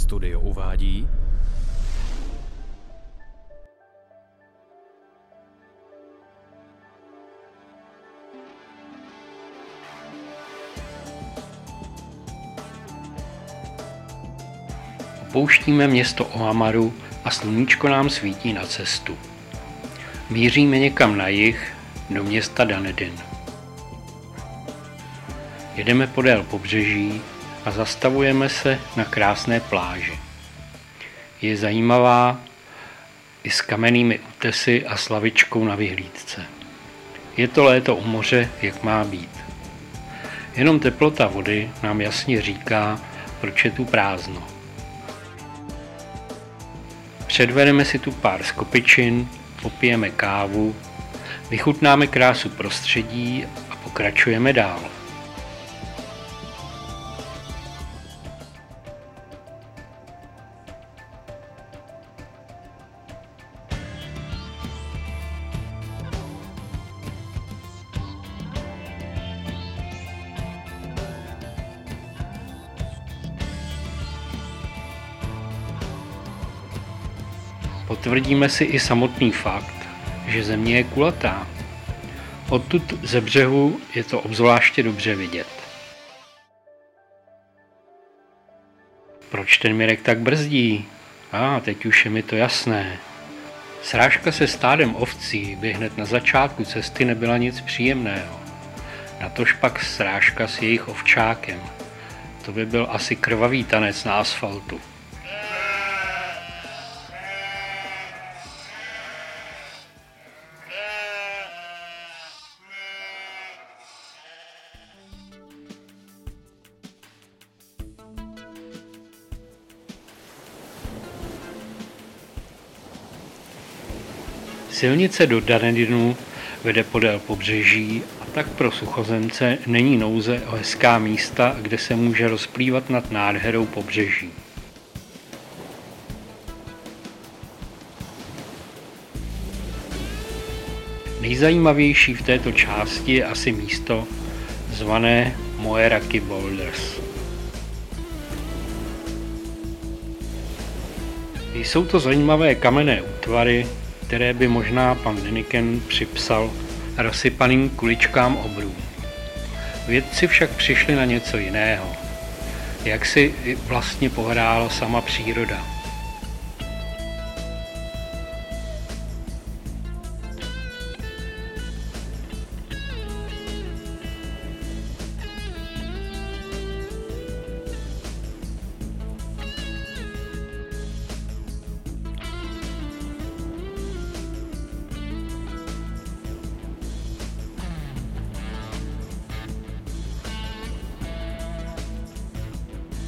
Studio uvádí Opouštíme město Oamaru a sluníčko nám svítí na cestu. Míříme někam na jih do města Dunedin. Jedeme podél pobřeží a zastavujeme se na krásné pláži. Je zajímavá i s kamennými útesy a s lavičkou na vyhlídce. Je to léto u moře, jak má být. Jenom teplota vody nám jasně říká, proč je tu prázdno. Předvedeme si tu pár skopičin, popijeme kávu, vychutnáme krásu prostředí a pokračujeme dál. Potvrdíme si i samotný fakt, že Země je kulatá. Odtud ze břehu je to obzvláště dobře vidět. Proč ten Mirek tak brzdí? Teď už je mi to jasné. Srážka se stádem ovcí by hned na začátku cesty nebyla nic příjemného. Natož pak srážka s jejich ovčákem. To by byl asi krvavý tanec na asfaltu. Silnice do Dunedinu vede podél pobřeží a tak pro suchozemce není nouze o hezká místa, kde se může rozplývat nad nádherou pobřeží. Nejzajímavější v této části je asi místo zvané Moeraki Boulders. Jsou to zajímavé kamenné útvary, které by možná pan Däniken připsal rozsypaným kuličkám obrů. Vědci však přišli na něco jiného. Jak si vlastně pohrála sama příroda.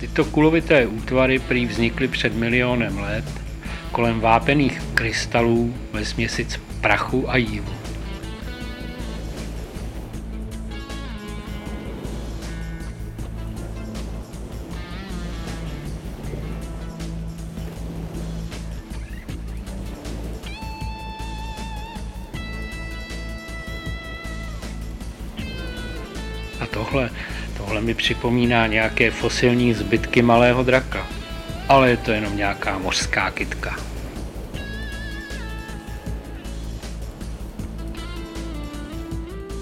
Tyto kulovité útvary prý vznikly před milionem let kolem vápených krystalů ve směsic prachu a jílu. A tohle mi připomíná nějaké fosilní zbytky malého draka, ale je to jenom nějaká mořská kytka.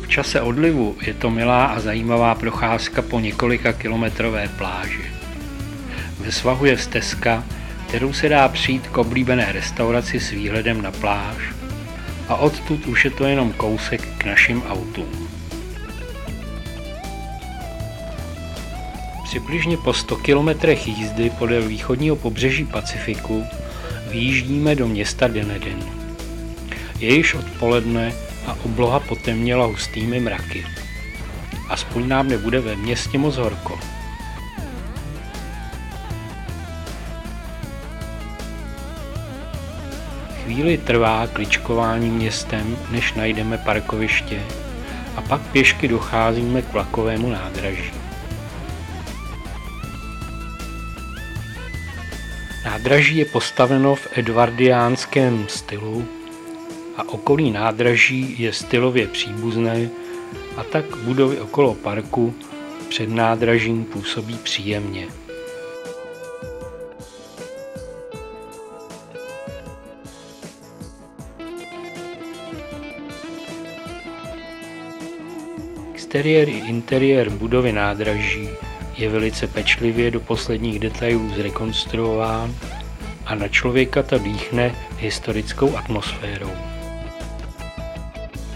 V čase odlivu je to milá a zajímavá procházka po několika kilometrové pláži. Ve svahu je stezka, kterou se dá přijít k oblíbené restauraci s výhledem na pláž a odtud už je to jenom kousek k našim autům. Přibližně po 100 kilometrech jízdy podél východního pobřeží Pacifiku vyjíždíme do města Dunedin. Je již odpoledne a obloha potemněla hustými mraky. Aspoň nám nebude ve městě moc horko. Chvíli trvá kličkování městem, než najdeme parkoviště a pak pěšky docházíme k vlakovému nádraží. Nádraží je postaveno v edvardiánském stylu a okolí nádraží je stylově příbuzné a tak budovy okolo parku před nádražím působí příjemně. Exteriér i interiér budovy nádraží je velice pečlivě do posledních detailů zrekonstruován a na člověka to dýchne historickou atmosférou.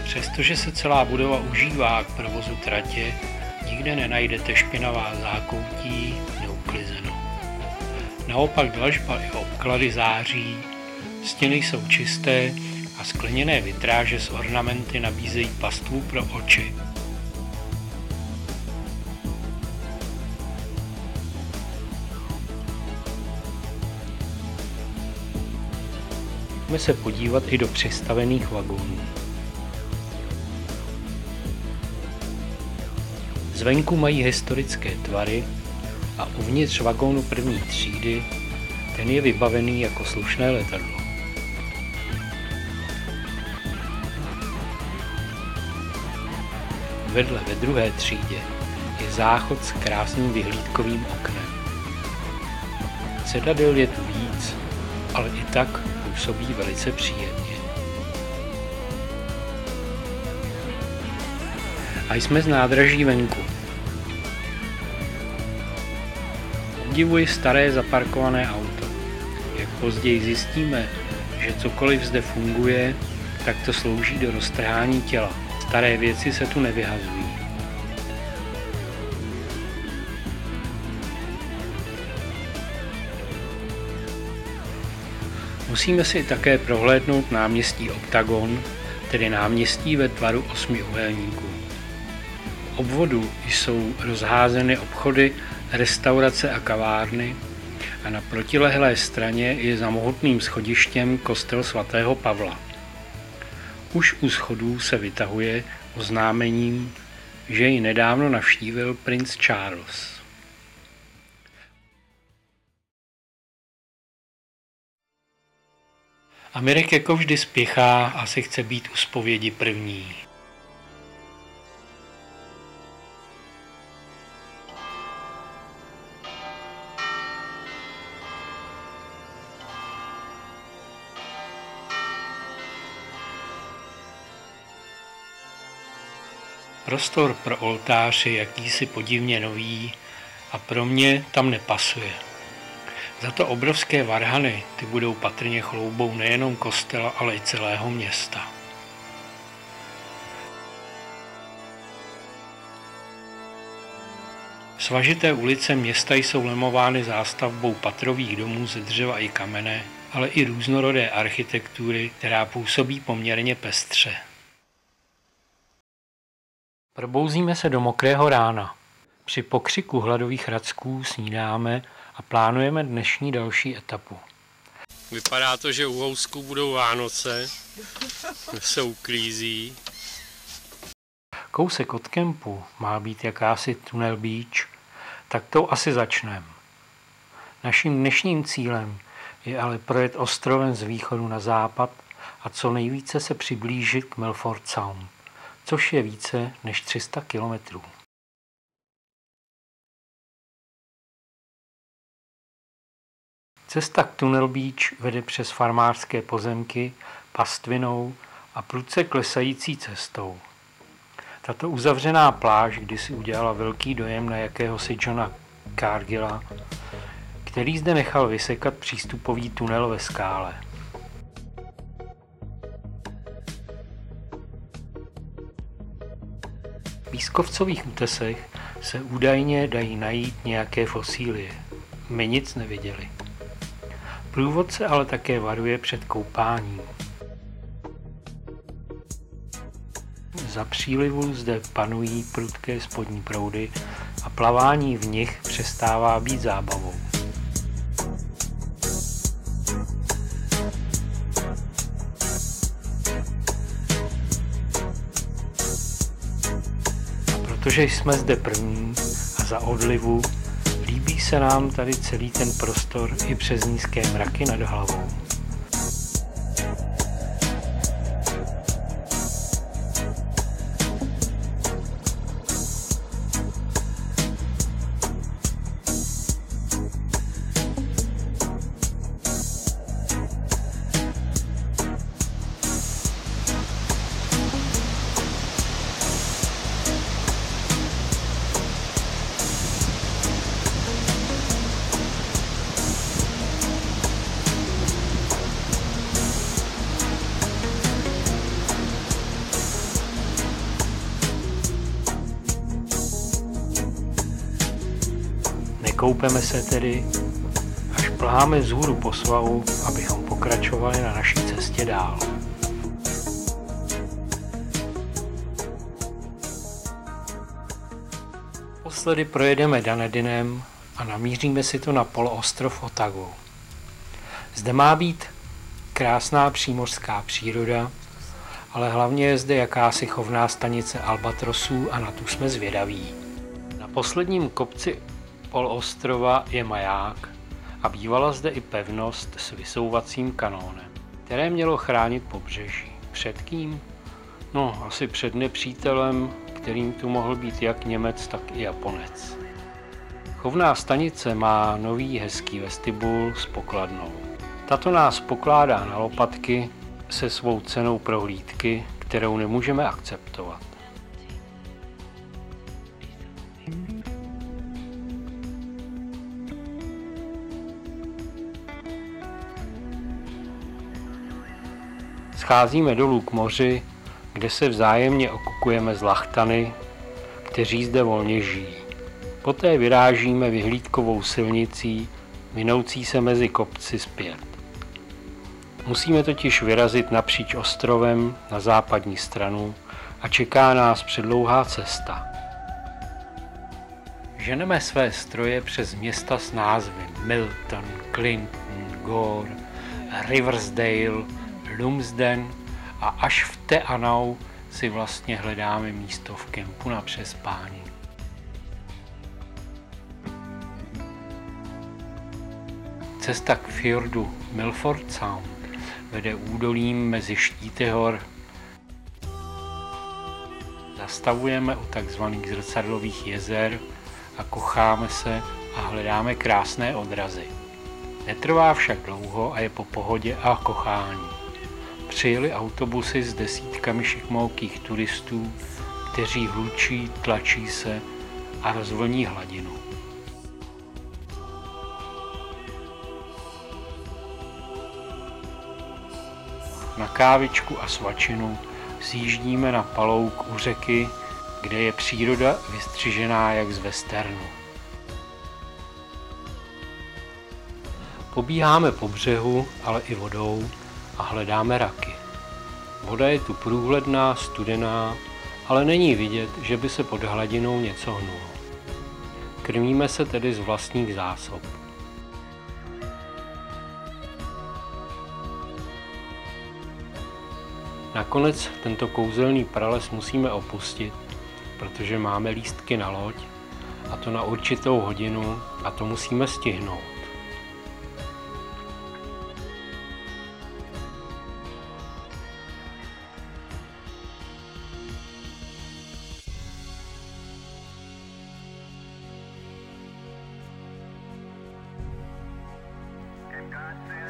Přestože se celá budova užívá k provozu tratě, nikde nenajdete špinavá zákoutí neuklizeno. Naopak dlažba i obklady září, stěny jsou čisté a skleněné vitráže s ornamenty nabízejí pastvu pro oči. Můžeme se podívat i do přistavených vagónů. Zvenku mají historické tvary a uvnitř vagónu první třídy ten je vybavený jako slušné letadlo. Vedle ve druhé třídě je záchod s krásným vyhlídkovým oknem. Sedadel je tu víc, ale i tak působí velice příjemně. A jsme z nádraží venku. Obdivuji staré zaparkované auto. Jak později zjistíme, že cokoliv zde funguje, tak to slouží do roztrhání těla. Staré věci se tu nevyhazují. Musíme si také prohlédnout náměstí Oktagon, tedy náměstí ve tvaru 8 úhelníků. V obvodu jsou rozházeny obchody, restaurace a kavárny a na protilehlé straně je za mohutným schodištěm kostel svatého Pavla. Už u schodů se vytahuje oznámením, že ji nedávno navštívil princ Charles. A Mirek jako vždy spěchá a si chce být u zpovědi první. Prostor pro oltář je jakýsi podivně nový a pro mě tam nepasuje. Za to obrovské varhany, ty budou patrně chloubou nejenom kostela, ale i celého města. Svažité ulice města jsou lemovány zástavbou patrových domů ze dřeva i kamene, ale i různorodé architektury, která působí poměrně pestře. Probouzíme se do mokrého rána. Při pokřiku hladových racků snídáme a plánujeme dnešní další etapu. Vypadá to, že u Housků budou Vánoce, se uklízí. Kousek od kempu má být jakási Tunnel Beach, tak to asi začneme. Naším dnešním cílem je ale projet ostrovem z východu na západ a co nejvíce se přiblížit k Milford Sound, což je více než 300 kilometrů. Cesta k Tunnel Beach vede přes farmářské pozemky, pastvinou a prudce klesající cestou. Tato uzavřená pláž kdysi udělala velký dojem na jakéhosi Johna Cargilla, který zde nechal vysekat přístupový tunel ve skále. V pískovcových útesech se údajně dají najít nějaké fosílie. My nic neviděli. Průvodce ale také varuje před koupáním. Za přílivu zde panují prudké spodní proudy a plavání v nich přestává být zábavou. Protože jsme zde první a za odlivu, líbí se nám tady celý ten prostor i přes nízké mraky nad hlavou. Vykoupeme se tedy, až pláme vzhůru po svahu, abychom pokračovali na naší cestě dál. Posledy projedeme Dunedinem a namíříme si to na poloostrov Otago. Zde má být krásná přímořská příroda, ale hlavně je zde jakási chovná stanice albatrosů a na tu jsme zvědaví. Na posledním kopci poloostrova je maják a bývala zde i pevnost s vysouvacím kanónem, které mělo chránit pobřeží. Před kým? No, asi před nepřítelem, kterým tu mohl být jak Němec, tak i Japonec. Chovná stanice má nový hezký vestibul s pokladnou. Tato nás pokládá na lopatky se svou cenou prohlídky, kterou nemůžeme akceptovat. Scházíme dolů k moři, kde se vzájemně okukujeme z lachtany, kteří zde volně žijí. Poté vyrážíme vyhlídkovou silnicí, vinoucí se mezi kopci zpět. Musíme totiž vyrazit napříč ostrovem na západní stranu a čeká nás předlouhá cesta. Ženeme své stroje přes města s názvy Milton, Clinton, Gore, Riversdale, Lumsden a až v Te Anau si vlastně hledáme místo v kempu na přespání. Cesta k fjordu Milford Sound vede údolím mezi štíty hor. Zastavujeme u takzvaných zrcadlových jezer a kocháme se a hledáme krásné odrazy. Netrvá však dlouho a je po pohodě a kochání. Přijeli autobusy s desítkami šikmoukých turistů, kteří hlučí, tlačí se a rozvlní hladinu. Na kávičku a svačinu zjíždíme na palouk u řeky, kde je příroda vystřižená jak z westernu. Pobíháme po břehu, ale i vodou a hledáme raky. Voda je tu průhledná, studená, ale není vidět, že by se pod hladinou něco hnulo. Krmíme se tedy z vlastních zásob. Nakonec tento kouzelný prales musíme opustit, protože máme lístky na loď, a to na určitou hodinu, a to musíme stihnout.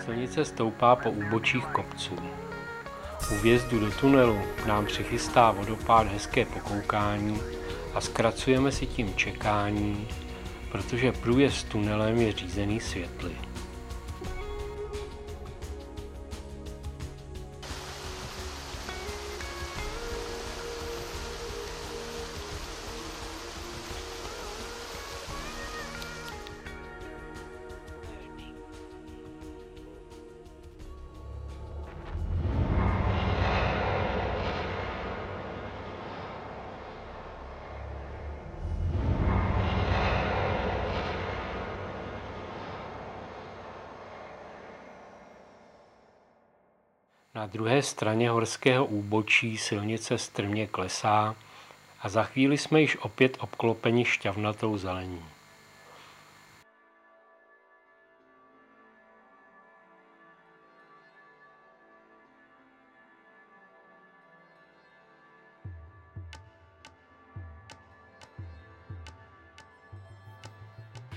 Silnice stoupá po úbočích kopců. U vjezdu do tunelu nám přichystá vodopád hezké pokoukání a zkracujeme si tím čekání, protože průjezd tunelem je řízený světly. Na druhé straně horského úbočí silnice strmě klesá a za chvíli jsme již opět obklopeni šťavnatou zelení.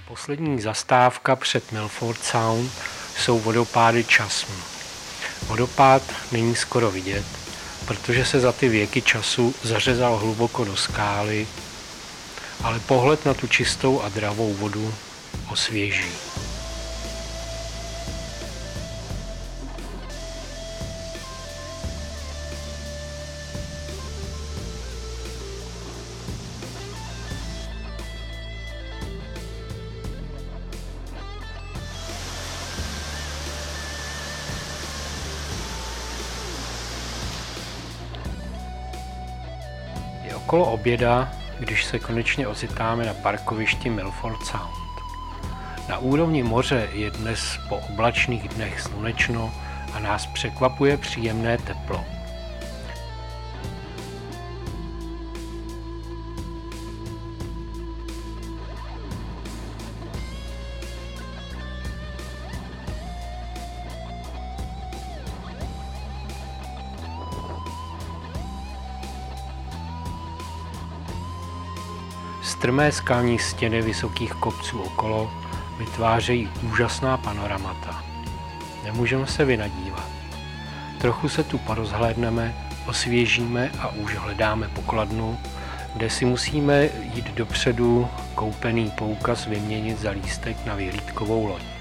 Poslední zastávka před Milford Sound jsou vodopády Chasm. Vodopád není skoro vidět, protože se za ty věky času zařezal hluboko do skály, ale pohled na tu čistou a dravou vodu osvěží. okolo oběda, když se konečně ocitáme na parkovišti Milford Sound. Na úrovni moře je dnes po oblačných dnech slunečno a nás překvapuje příjemné teplo. Strmé skalní stěny vysokých kopců okolo vytvářejí úžasná panoramata. Nemůžeme se vynadívat. Trochu se tu porozhlédneme, osvěžíme a už hledáme pokladnu, kde si musíme jít dopředu koupený poukaz vyměnit za lístek na vyhlídkovou loď.